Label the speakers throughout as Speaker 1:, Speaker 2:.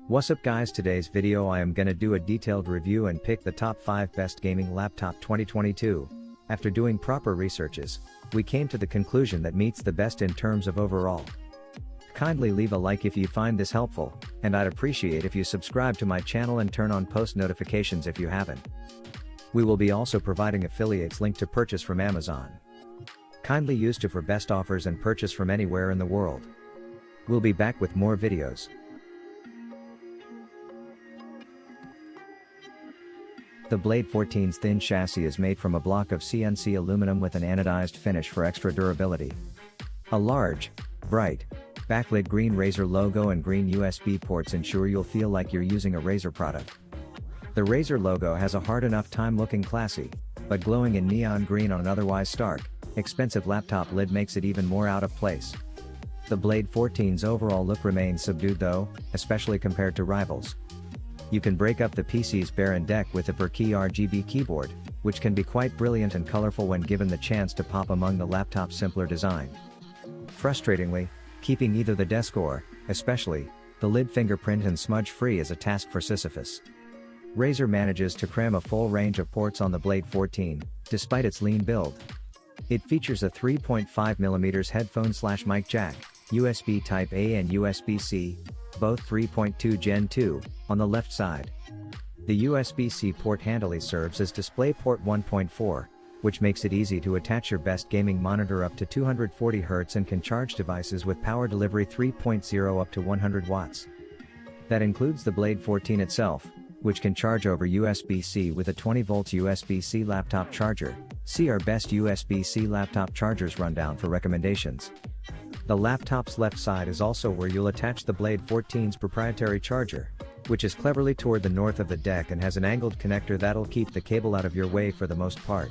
Speaker 1: What's up guys, today's video I am gonna do a detailed review and pick the top 5 best gaming laptop 2022. After doing proper researches, we came to the conclusion that meets the best in terms of overall. Kindly leave a like if you find this helpful, and I'd appreciate if you subscribe to my channel and turn on post notifications if you haven't. We will be also providing affiliates link to purchase from Amazon. Kindly use to for best offers and purchase from anywhere in the world. We'll be back with more videos. The Blade 14's thin chassis is made from a block of CNC aluminum with an anodized finish for extra durability. A large, bright, backlit green Razer logo and green USB ports ensure you'll feel like you're using a Razer product. The Razer logo has a hard enough time looking classy, but glowing in neon green on an otherwise stark, expensive laptop lid makes it even more out of place. The Blade 14's overall look remains subdued though, especially compared to rivals. You can break up the PC's barren deck with the per key RGB keyboard, which can be quite brilliant and colorful when given the chance to pop among the laptop's simpler design. Frustratingly, keeping either the desk or, especially, the lid fingerprint and smudge free is a task for Sisyphus. Razer manages to cram a full range of ports on the Blade 14, despite its lean build. It features a 3.5mm headphone/mic jack, USB Type-A and USB-C, both 3.2 Gen 2, on the left side. The USB-C port handily serves as DisplayPort 1.4, which makes it easy to attach your best gaming monitor up to 240Hz and can charge devices with power delivery 3.0 up to 100 watts. That includes the Blade 14 itself, which can charge over USB-C with a 20V USB-C laptop charger. See our best USB-C laptop chargers rundown for recommendations. The laptop's left side is also where you'll attach the Blade 14's proprietary charger, which is cleverly toward the north of the deck and has an angled connector that'll keep the cable out of your way for the most part.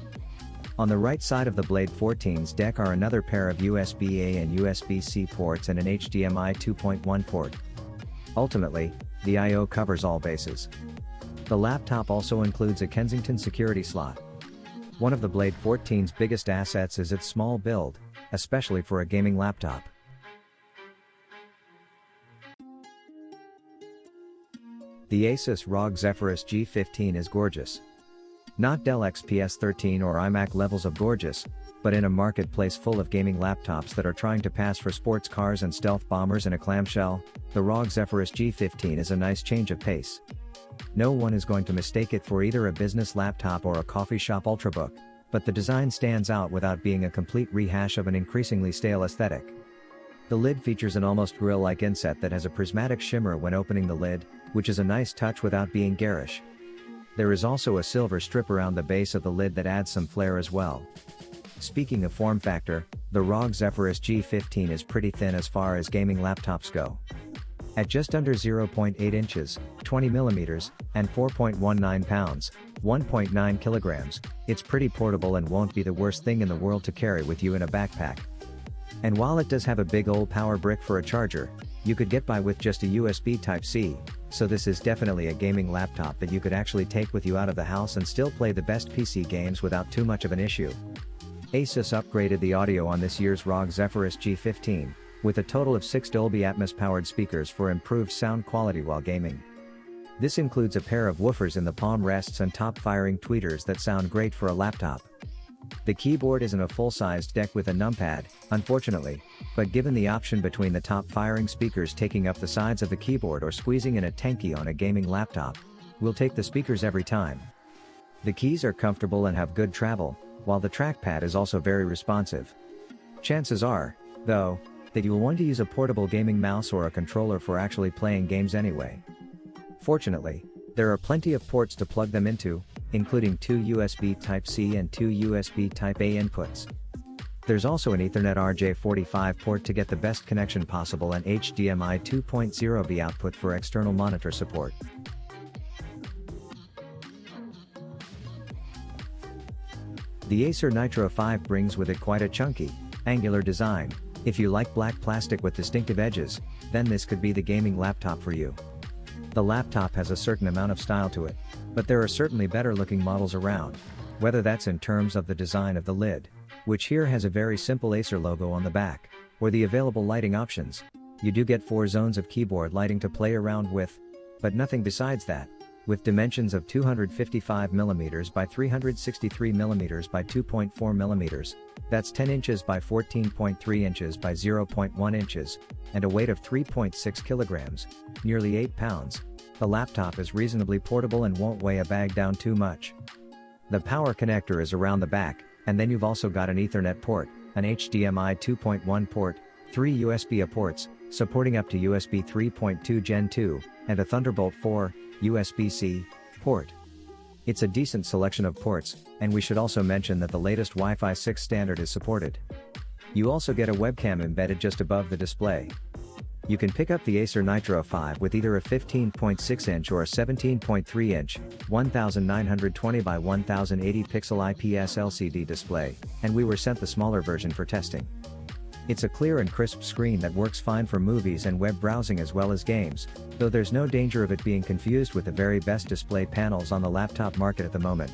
Speaker 1: On the right side of the Blade 14's deck are another pair of USB-A and USB-C ports and an HDMI 2.1 port. Ultimately, the I/O covers all bases. The laptop also includes a Kensington security slot. One of the Blade 14's biggest assets is its small build, especially for a gaming laptop. The Asus ROG Zephyrus G15 is gorgeous. Not Dell XPS 13 or iMac levels of gorgeous, but in a marketplace full of gaming laptops that are trying to pass for sports cars and stealth bombers in a clamshell, the ROG Zephyrus G15 is a nice change of pace. No one is going to mistake it for either a business laptop or a coffee shop ultrabook, but the design stands out without being a complete rehash of an increasingly stale aesthetic. The lid features an almost grill-like inset that has a prismatic shimmer when opening the lid, which is a nice touch without being garish. There is also a silver strip around the base of the lid that adds some flair as well. Speaking of form factor, the ROG Zephyrus G15 is pretty thin as far as gaming laptops go. At just under 0.8 inches, 20mm, and 4.19 pounds, 1.9 kilograms, it's pretty portable and won't be the worst thing in the world to carry with you in a backpack. And while it does have a big old power brick for a charger, you could get by with just a USB Type-C, so this is definitely a gaming laptop that you could actually take with you out of the house and still play the best PC games without too much of an issue. Asus upgraded the audio on this year's ROG Zephyrus G15, with a total of 6 Dolby Atmos powered speakers for improved sound quality while gaming. This includes a pair of woofers in the palm rests and top-firing tweeters that sound great for a laptop. The keyboard isn't a full-sized deck with a numpad, unfortunately, but given the option between the top-firing speakers taking up the sides of the keyboard or squeezing in a tanky on a gaming laptop, we'll take the speakers every time. The keys are comfortable and have good travel, while the trackpad is also very responsive. Chances are, though, that you'll want to use a portable gaming mouse or a controller for actually playing games anyway. Fortunately, there are plenty of ports to plug them into, including 2 USB Type-C and 2 USB Type-A inputs. There's also an Ethernet RJ45 port to get the best connection possible and HDMI 2.0V output for external monitor support. The Acer Nitro 5 brings with it quite a chunky, angular design. If you like black plastic with distinctive edges, then this could be the gaming laptop for you. The laptop has a certain amount of style to it, but there are certainly better looking models around, whether that's in terms of the design of the lid, which here has a very simple Acer logo on the back, or the available lighting options. You do get 4 zones of keyboard lighting to play around with, But nothing besides that. With dimensions of 255mm by 363mm by 2.4mm, that's 10 inches by 14.3 inches by 0.1 inches, and a weight of 3.6 kilograms, nearly 8 pounds, the laptop is reasonably portable and won't weigh a bag down too much. The power connector is around the back, and then you've also got an Ethernet port, an HDMI 2.1 port, 3 USB-A ports, supporting up to USB 3.2 Gen 2, and a Thunderbolt 4, USB-C, port. It's a decent selection of ports, and we should also mention that the latest Wi-Fi 6 standard is supported. You also get a webcam embedded just above the display. You can pick up the Acer Nitro 5 with either a 15.6-inch or a 17.3-inch, 1920 by 1080 pixel IPS LCD display, and we were sent the smaller version for testing. It's a clear and crisp screen that works fine for movies and web browsing as well as games, though there's no danger of it being confused with the very best display panels on the laptop market at the moment.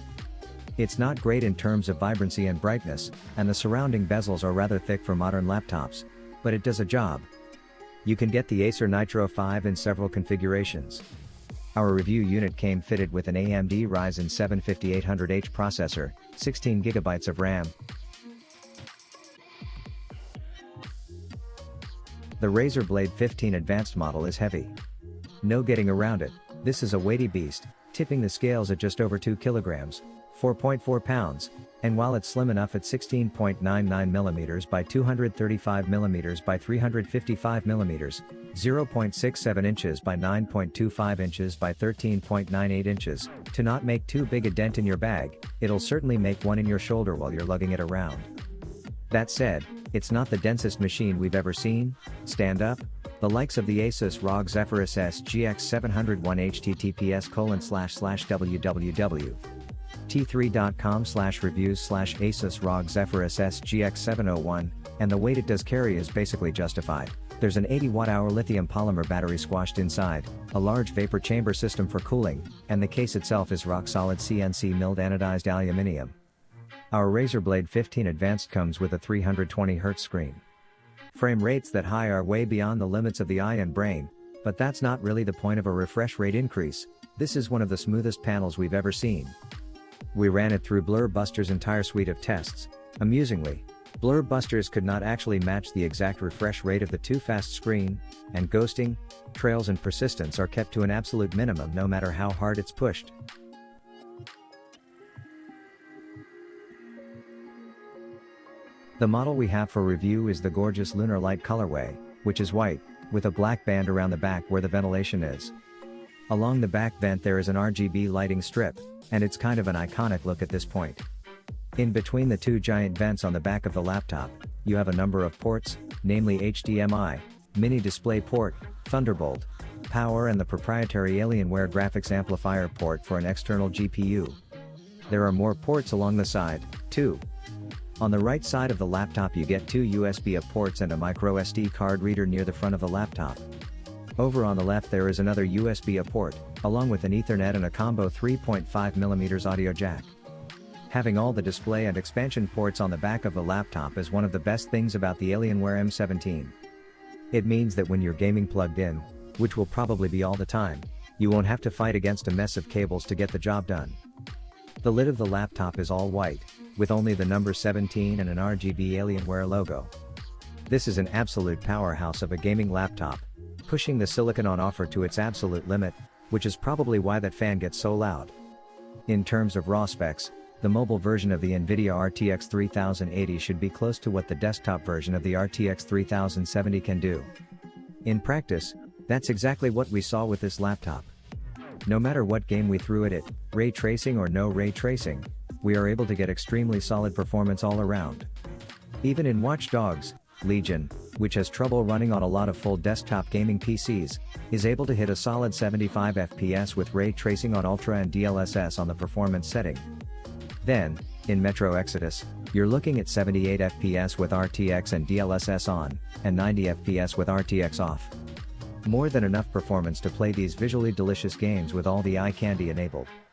Speaker 1: It's not great in terms of vibrancy and brightness, and the surrounding bezels are rather thick for modern laptops, but it does a job. You can get the Acer Nitro 5 in several configurations. Our review unit came fitted with an AMD Ryzen 7 5800H processor, 16GB of RAM. The Razer Blade 15 Advanced model is heavy. No getting around it, this is a weighty beast, tipping the scales at just over 2 kilograms, 4.4 pounds, and while it's slim enough at 16.99mm by 235mm by 355mm, 0.67 inches by 9.25 inches by 13.98 inches, to not make too big a dent in your bag, it'll certainly make one in your shoulder while you're lugging it around. That said, it's not the densest machine we've ever seen. Stand up. The likes of the Asus ROG Zephyrus SGX 701 https://www. t3.com/reviews/Asus ROG Zephyrus SGX 701, and the weight it does carry is basically justified. There's an 80 Wh lithium polymer battery squashed inside, a large vapor chamber system for cooling, and the case itself is rock-solid CNC milled anodized aluminum. Our Razer Blade 15 Advanced comes with a 320Hz screen. Frame rates that high are way beyond the limits of the eye and brain, but that's not really the point of a refresh rate increase. This is one of the smoothest panels we've ever seen. We ran it through Blur Buster's entire suite of tests. Amusingly, Blur Busters could not actually match the exact refresh rate of the too fast screen, and ghosting, trails and persistence are kept to an absolute minimum no matter how hard it's pushed. The model we have for review is the gorgeous Lunar Light colorway, which is white, with a black band around the back where the ventilation is. Along the back vent there is an RGB lighting strip, and it's kind of an iconic look at this point. In between the two giant vents on the back of the laptop, you have a number of ports, namely HDMI, mini display port, Thunderbolt, power and the proprietary Alienware graphics amplifier port for an external GPU. There are more ports along the side, too. On the right side of the laptop you get two USB-A ports and a microSD card reader near the front of the laptop. Over on the left there is another USB-A port, along with an Ethernet and a combo 3.5mm audio jack. Having all the display and expansion ports on the back of the laptop is one of the best things about the Alienware M17. It means that when you're gaming plugged in, which will probably be all the time, you won't have to fight against a mess of cables to get the job done. The lid of the laptop is all white, with only the number 17 and an RGB Alienware logo. This is an absolute powerhouse of a gaming laptop, pushing the silicon on offer to its absolute limit, which is probably why that fan gets so loud. In terms of raw specs, the mobile version of the NVIDIA RTX 3080 should be close to what the desktop version of the RTX 3070 can do. In practice, that's exactly what we saw with this laptop. No matter what game we threw at it, ray tracing or no ray tracing, we are able to get extremely solid performance all around. Even in Watch Dogs, Legion, which has trouble running on a lot of full desktop gaming PCs, is able to hit a solid 75 FPS with ray tracing on Ultra and DLSS on the performance setting. Then, in Metro Exodus, you're looking at 78 FPS with RTX and DLSS on, and 90 FPS with RTX off. More than enough performance to play these visually delicious games with all the eye candy enabled.